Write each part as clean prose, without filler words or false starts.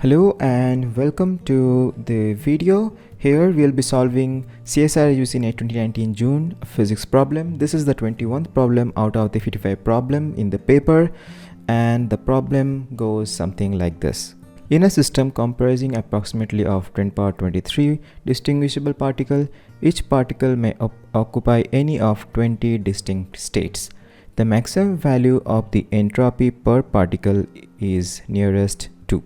Hello and welcome to the video. Here we'll be solving CSIR UGC NET 2019 June physics problem. This is the 21st problem out of the 55 problem in the paper, and the problem goes something like this. In a system comprising approximately of 10 power 23 distinguishable particle, each particle may occupy any of 20 distinct states. The maximum value of the entropy per particle is nearest to.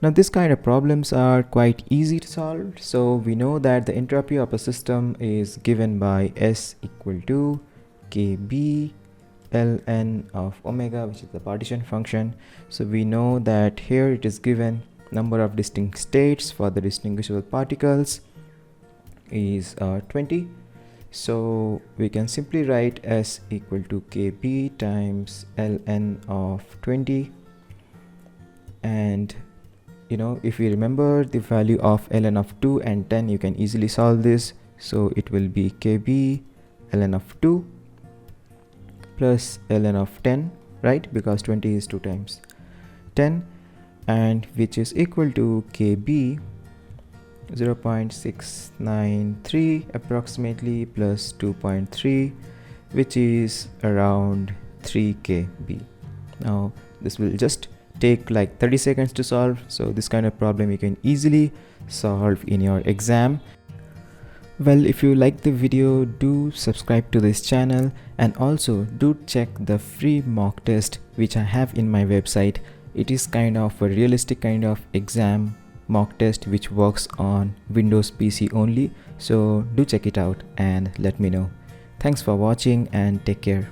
Now this kind of problems are quite easy to solve. So we know that the entropy of a system is given by S equal to Kb ln of omega, which is the partition function. So we know that here it is given number of distinct states for the distinguishable particles is 20. So we can simply write S equal to Kb times ln of 20, and if we remember the value of ln of 2 and 10, you can easily solve this. So it will be Kb ln of 2 plus ln of 10, right? Because 20 is 2 times 10, and which is equal to Kb 0.693 approximately plus 2.3, which is around 3 Kb. Now this will just take like 30 seconds to solve. So this kind of problem you can easily solve in your exam. Well, if you like the video, do subscribe to this channel, and also do check the free mock test which I have in my website. It is kind of a realistic kind of exam mock test which works on Windows PC only. So do check it out and let me know. Thanks for watching and take care.